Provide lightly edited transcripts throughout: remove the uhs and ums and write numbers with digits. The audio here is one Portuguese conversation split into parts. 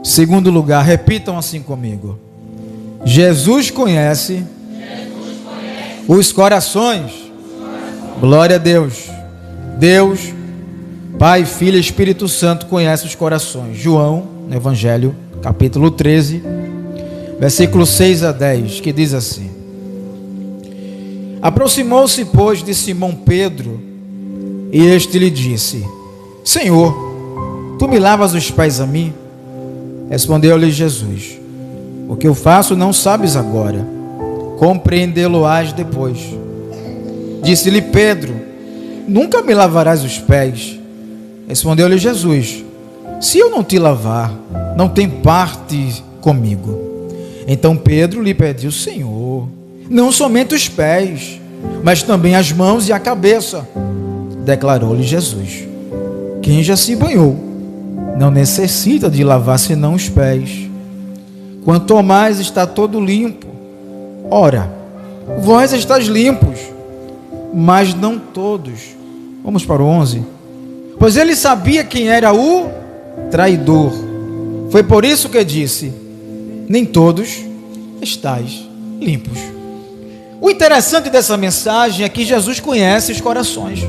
Segundo lugar, repitam assim comigo: Jesus conhece os corações. Glória a Deus. Deus, Pai, Filho e Espírito Santo conhece os corações. João, no Evangelho, capítulo 13, versículos 6 a 10, que diz assim: Aproximou-se, pois, de Simão Pedro, e este lhe disse: Senhor, tu me lavas os pés a mim? Respondeu-lhe Jesus: O que eu faço não sabes agora, compreendê-lo-ás depois. Disse-lhe Pedro: Nunca me lavarás os pés. Respondeu-lhe Jesus: Se eu não te lavar, não tem parte comigo. Então Pedro lhe pediu: Senhor, não somente os pés, mas também as mãos e a cabeça. Declarou-lhe Jesus: Quem já se banhou não necessita de lavar senão os pés. Quanto ao mais está todo limpo. Ora, vós estáis limpos, mas não todos. Vamos para o 11. Pois ele sabia quem era o traidor. Foi por isso que disse: Nem todos estáis limpos. O interessante dessa mensagem é que Jesus conhece os corações.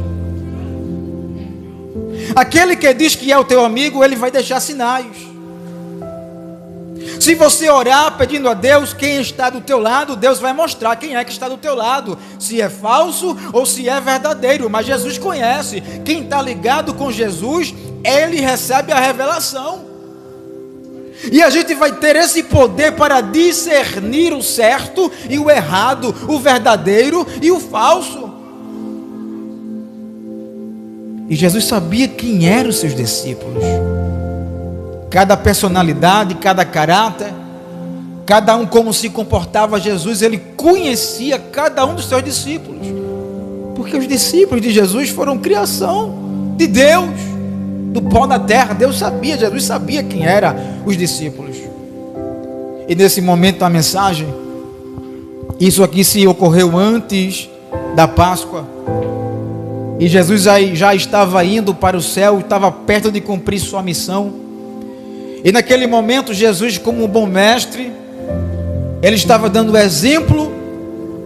Aquele que diz que é o teu amigo, ele vai deixar sinais. Se você orar pedindo a Deus quem está do teu lado, Deus vai mostrar quem é que está do teu lado, se é falso ou se é verdadeiro. Mas Jesus conhece. Quem está ligado com Jesus, ele recebe a revelação. E a gente vai ter esse poder para discernir o certo e o errado, o verdadeiro e o falso. E Jesus sabia quem eram os seus discípulos. Cada personalidade, cada caráter, cada um como se comportava Jesus, ele conhecia cada um dos seus discípulos. Porque os discípulos de Jesus foram criação de Deus, do pó da terra. Deus sabia, Jesus sabia quem eram os discípulos. E nesse momento da mensagem, isso aqui se ocorreu antes da Páscoa. E Jesus já estava indo para o céu, estava perto de cumprir sua missão. E naquele momento, Jesus, como um bom mestre, ele estava dando exemplo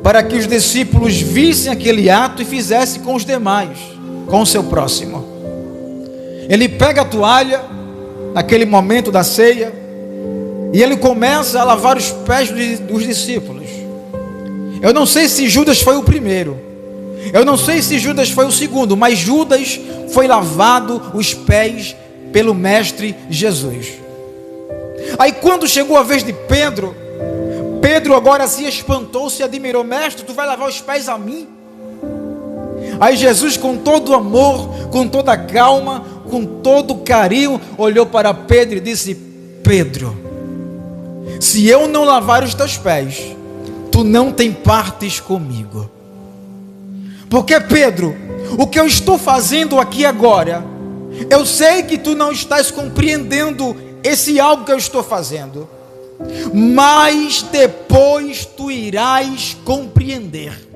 para que os discípulos vissem aquele ato e fizessem com os demais, com o seu próximo. Ele pega a toalha, naquele momento da ceia, e ele começa a lavar os pés dos discípulos. Eu não sei se Judas foi o primeiro, eu não sei se Judas foi o segundo, mas Judas foi lavado os pés pelo mestre Jesus. Aí quando chegou a vez de Pedro, Pedro agora se espantou, se admirou: Mestre, tu vai lavar os pés a mim? Aí Jesus, com todo amor, com toda calma, com todo carinho, olhou para Pedro e disse: Pedro, se eu não lavar os teus pés, tu não tem partes comigo. Porque Pedro, o que eu estou fazendo aqui agora, eu sei que tu não estás compreendendo esse algo que eu estou fazendo, mas depois tu irás compreender.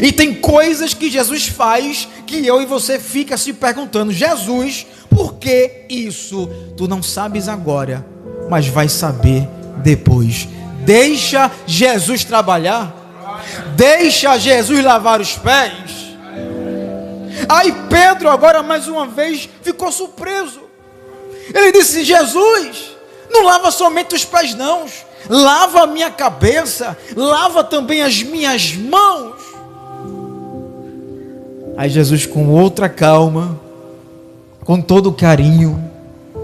E tem coisas que Jesus faz que eu e você fica se perguntando: Jesus, por que isso? Tu não sabes agora, mas vai saber depois. Deixa Jesus trabalhar, deixa Jesus lavar os pés. Aí Pedro agora mais uma vez ficou surpreso. Ele disse: Jesus, não lava somente os pés não, lava a minha cabeça, lava também as minhas mãos. Aí Jesus, com outra calma, com todo carinho,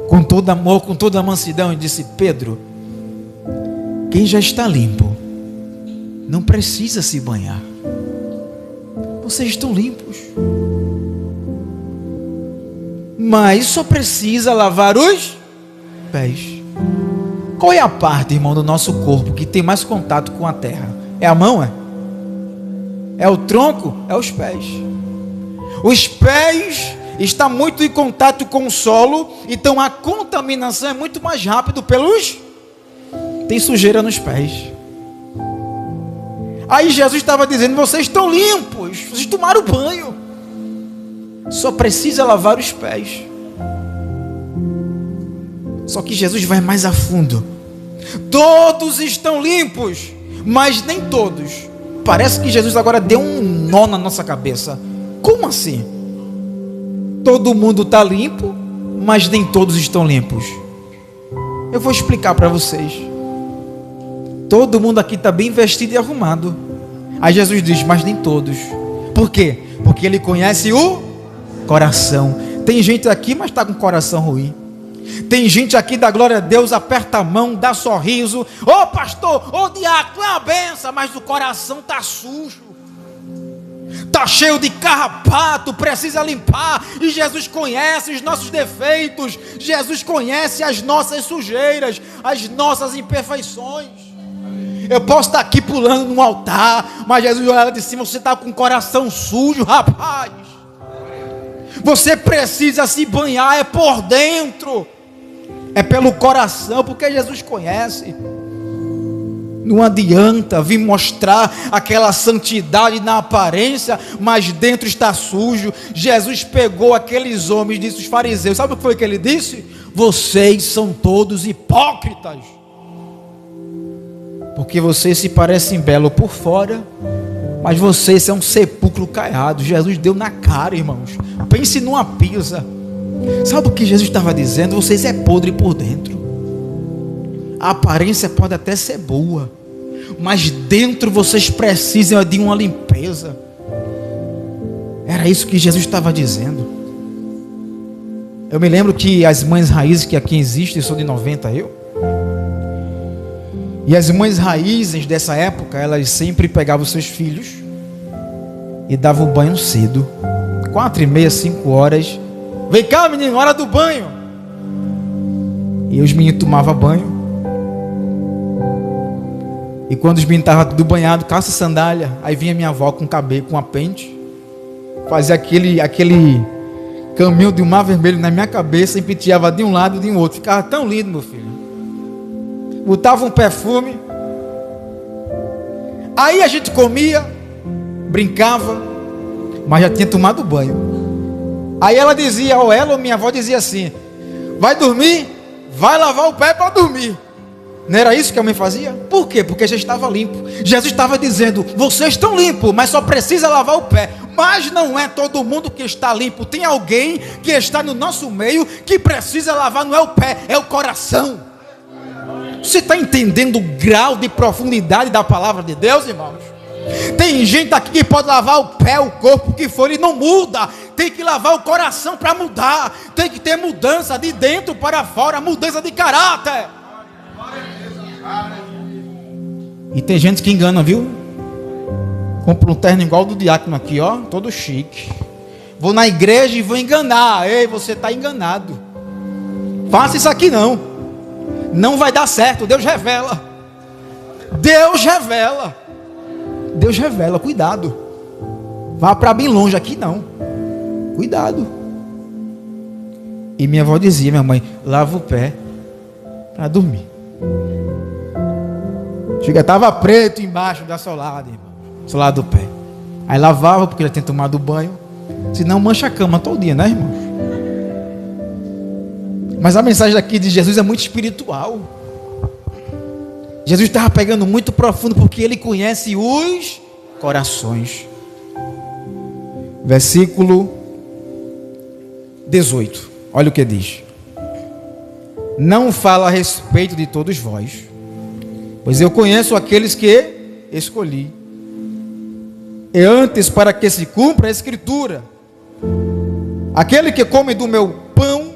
com todo amor, com toda mansidão, disse: Pedro, quem já está limpo não precisa se banhar. Vocês estão limpos, mas só precisa lavar os pés. Qual é a parte, irmão, do nosso corpo que tem mais contato com a terra? É a mão, é? É o tronco? É os pés. Os pés estão muito em contato com o solo, então a contaminação é muito mais rápido pelos... Tem sujeira nos pés. Aí Jesus estava dizendo: vocês estão limpos, vocês tomaram banho, só precisa lavar os pés. Só que Jesus vai mais a fundo. Todos estão limpos, mas nem todos. Parece que Jesus agora deu um nó na nossa cabeça. Como assim? Todo mundo está limpo, mas nem todos estão limpos. Eu vou explicar para vocês. Todo mundo aqui está bem vestido e arrumado. Aí Jesus diz, mas nem todos. Por quê? Porque Ele conhece o coração. Tem gente aqui, mas está com o coração ruim. Tem gente aqui, da glória a Deus, aperta a mão, dá sorriso. Ô pastor, ô diácono, é uma benção, mas o coração está sujo. Está cheio de carrapato, precisa limpar. E Jesus conhece os nossos defeitos. Jesus conhece as nossas sujeiras, as nossas imperfeições. Eu posso estar aqui pulando no altar, mas Jesus olha de cima, você está com o coração sujo, rapaz. Você precisa se banhar, é por dentro. É pelo coração, porque Jesus conhece. Não adianta vir mostrar aquela santidade na aparência, mas dentro está sujo. Jesus pegou aqueles homens, disse os fariseus, sabe o que foi que ele disse? Vocês são todos hipócritas, porque vocês se parecem belos por fora, mas vocês são um sepulcro caiado. Jesus deu na cara, irmãos. Pense numa pisa. Sabe o que Jesus estava dizendo? Vocês é podre por dentro. A aparência pode até ser boa, mas dentro vocês precisam de uma limpeza. Era isso que Jesus estava dizendo. Eu me lembro que as mães raízes que aqui existem, sou de 90 e as mães raízes dessa época, elas sempre pegavam seus filhos e davam banho cedo, 4h30, 5 horas. Vem cá, menino, hora do banho. E os meninos tomavam banho. E quando os meninos estavam tudo banhados, calça e sandália, aí vinha minha avó com cabelo, com a pente, fazia aquele caminho de um mar vermelho na minha cabeça, e penteava de um lado e de um outro. Ficava tão lindo, meu filho. Botava um perfume. Aí a gente comia, brincava, mas já tinha tomado banho. Aí ela dizia, ou ela ou minha avó dizia assim: vai dormir? Vai lavar o pé para dormir. Não era isso que a mãe fazia? Por quê? Porque já estava limpo. Jesus estava dizendo, vocês estão limpos, mas só precisa lavar o pé. Mas não é todo mundo que está limpo. Tem alguém que está no nosso meio que precisa lavar, não é o pé, é o coração. Você está entendendo o grau de profundidade da palavra de Deus, irmãos? Tem gente aqui que pode lavar o pé, o corpo, o que for, e não muda. Tem que lavar o coração para mudar. Tem que ter mudança de dentro para fora, mudança de caráter. E tem gente que engana, viu? Compra um terno igual do diácono aqui, ó, todo chique. Vou na igreja e vou enganar. Ei, você está enganado. Faça isso aqui não. Não vai dar certo. Deus revela. Deus revela. Deus revela, cuidado. Vá para bem longe, aqui não. Cuidado. E minha avó dizia, minha mãe, lava o pé para dormir. Chega, estava preto embaixo da solada, irmão. Solada do pé. Aí lavava, porque já tinha tomado banho. Senão mancha a cama todo dia, né, irmão? Mas a mensagem aqui de Jesus é muito espiritual. Jesus estava pegando muito profundo, porque Ele conhece os corações. Versículo 18. Olha o que diz. Não fala a respeito de todos vós, pois eu conheço aqueles que escolhi. E antes, para que se cumpra a escritura, aquele que come do meu pão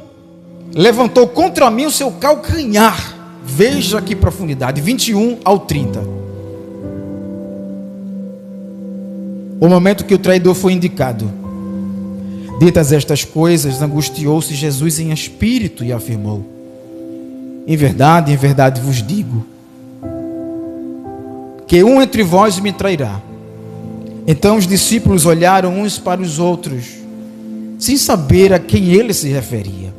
levantou contra mim o seu calcanhar. Veja que profundidade, 21 ao 30. O momento que o traidor foi indicado. Ditas estas coisas, angustiou-se Jesus em espírito e afirmou: em verdade vos digo, que um entre vós me trairá. Então os discípulos olharam uns para os outros, sem saber a quem ele se referia.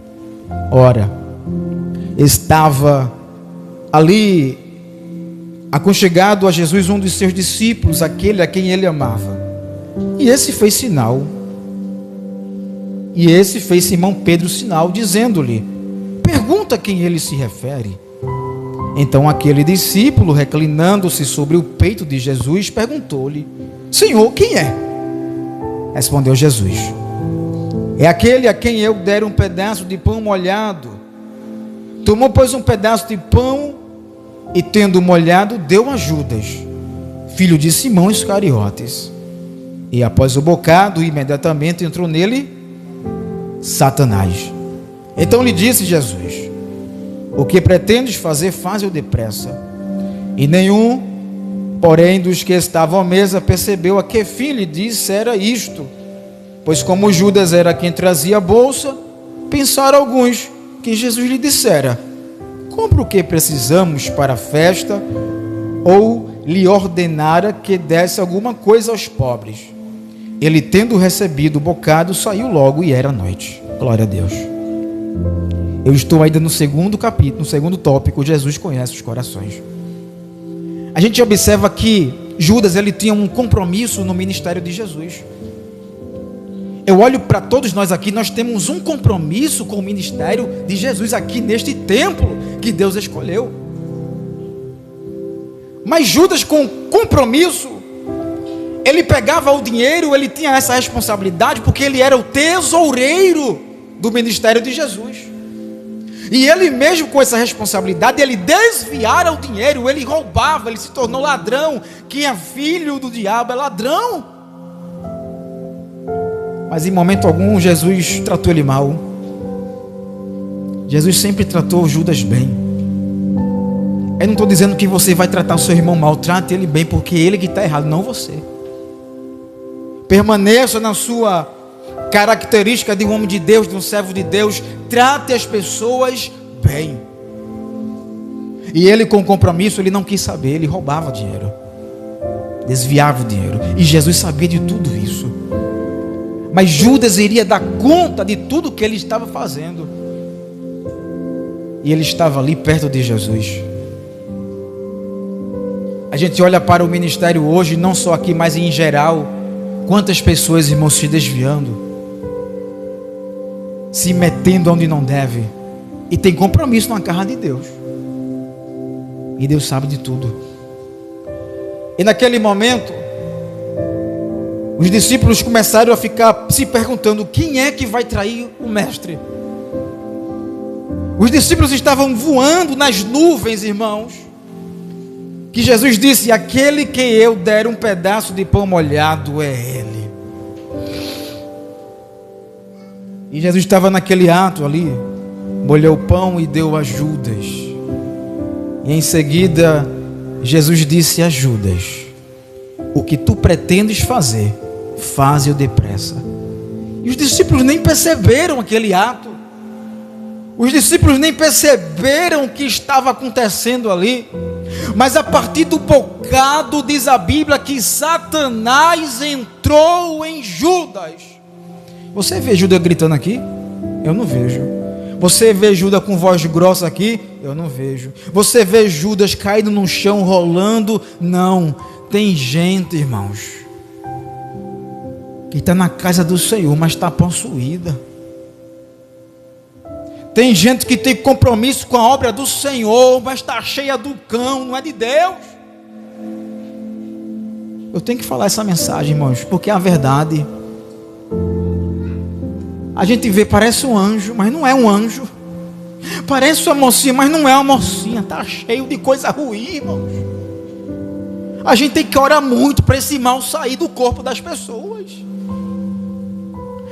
Ora, estava ali aconchegado a Jesus um dos seus discípulos, aquele a quem ele amava. E esse fez sinal. E esse fez Simão Pedro sinal, dizendo-lhe: pergunta a quem ele se refere. Então aquele discípulo, reclinando-se sobre o peito de Jesus, perguntou-lhe: Senhor, quem é? Respondeu Jesus: é aquele a quem eu der um pedaço de pão molhado. Tomou, pois, um pedaço de pão e, tendo molhado, deu a Judas, filho de Simão Iscariotes. E após o bocado, imediatamente entrou nele Satanás. Então lhe disse Jesus: o que pretendes fazer, faze-o depressa. E nenhum, porém, dos que estavam à mesa percebeu a que fim lhe dissera isto. Pois como Judas era quem trazia a bolsa, pensaram alguns que Jesus lhe dissera: compra o que precisamos para a festa, ou lhe ordenara que desse alguma coisa aos pobres. Ele, tendo recebido o bocado, saiu logo e era noite. Glória a Deus. Eu estou ainda no segundo capítulo, no segundo tópico. Jesus conhece os corações. A gente observa que Judas, ele tinha um compromisso no ministério de Jesus. Eu olho para todos nós aqui, nós temos um compromisso com o ministério de Jesus aqui neste templo que Deus escolheu. Mas Judas, com compromisso, ele pegava o dinheiro, ele tinha essa responsabilidade, porque ele era o tesoureiro do ministério de Jesus. E ele mesmo com essa responsabilidade, ele desviara o dinheiro, ele roubava, ele se tornou ladrão. Quem é filho do diabo é ladrão. Mas em momento algum Jesus tratou ele mal. Jesus sempre tratou Judas bem. Eu não estou dizendo que você vai tratar o seu irmão mal. Trate ele bem, porque ele que está errado, não você. Permaneça na sua característica de um homem de Deus, de um servo de Deus. Trate as pessoas bem. E ele, com compromisso, ele não quis saber. Ele roubava dinheiro, desviava o dinheiro, e Jesus sabia de tudo isso. Mas Judas iria dar conta de tudo que ele estava fazendo. E ele estava ali perto de Jesus. A gente olha para o ministério hoje, não só aqui, mas em geral. Quantas pessoas, irmãos, se desviando, se metendo onde não deve, e tem compromisso na casa de Deus. E Deus sabe de tudo. E naquele momento, os discípulos começaram a ficar se perguntando: quem é que vai trair o mestre? Os discípulos estavam voando nas nuvens, irmãos, que Jesus disse: aquele que eu der um pedaço de pão molhado é ele. E Jesus estava naquele ato ali, molhou o pão e deu a Judas. E em seguida Jesus disse a Judas: o que tu pretendes fazer, faze-o depressa. E os discípulos nem perceberam aquele ato. Os discípulos nem perceberam o que estava acontecendo ali. Mas a partir do bocado, diz a Bíblia, que Satanás entrou em Judas. Você vê Judas gritando aqui? Eu não vejo. Você vê Judas com voz grossa aqui? Eu não vejo. Você vê Judas caído no chão, rolando? Não. Tem gente, irmãos, que está na casa do Senhor, mas está possuída. Tem gente que tem compromisso com a obra do Senhor, mas está cheia do cão, não é de Deus. Eu tenho que falar essa mensagem, irmãos, porque é a verdade. A gente vê, parece um anjo, mas não é um anjo. Parece uma mocinha, mas não é uma mocinha. Está cheio de coisa ruim, irmãos. A gente tem que orar muito para esse mal sair do corpo das pessoas.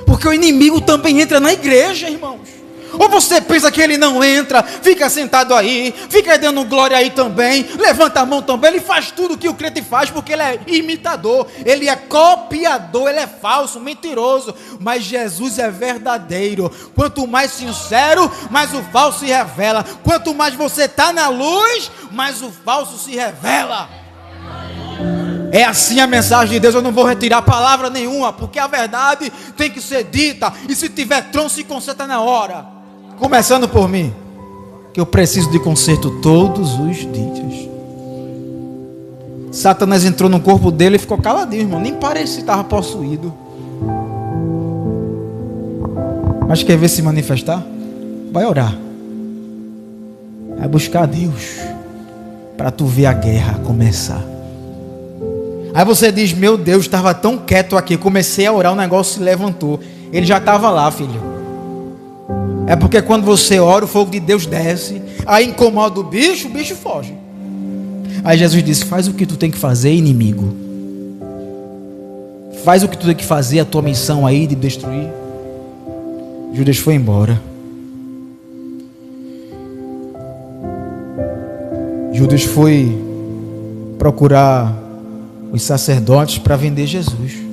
Porque o inimigo também entra na igreja, irmãos. Ou você pensa que ele não entra, fica sentado aí, fica dando glória aí também, levanta a mão também, ele faz tudo o que o crente faz, porque ele é imitador, ele é copiador, ele é falso, mentiroso, mas Jesus é verdadeiro. Quanto mais sincero, mais o falso se revela. Quanto mais você está na luz, mais o falso se revela. É assim a mensagem de Deus. Eu não vou retirar palavra nenhuma, porque a verdade tem que ser dita, e se tiver tronco, se conserta na hora. Começando por mim, que eu preciso de conserto todos os dias. Satanás entrou no corpo dele e ficou caladinho, irmão. Nem parece que estava possuído. Mas quer ver se manifestar? Vai orar. Vai buscar Deus, para tu ver a guerra começar. Aí você diz, meu Deus, estava tão quieto aqui, comecei a orar, o negócio se levantou. Ele já estava lá, filho. É porque quando você ora, o fogo de Deus desce, aí incomoda o bicho foge. Aí Jesus disse, faz o que tu tem que fazer, inimigo. Faz o que tu tem que fazer, a tua missão aí de destruir. Judas foi embora. Judas foi procurar os sacerdotes para vender Jesus.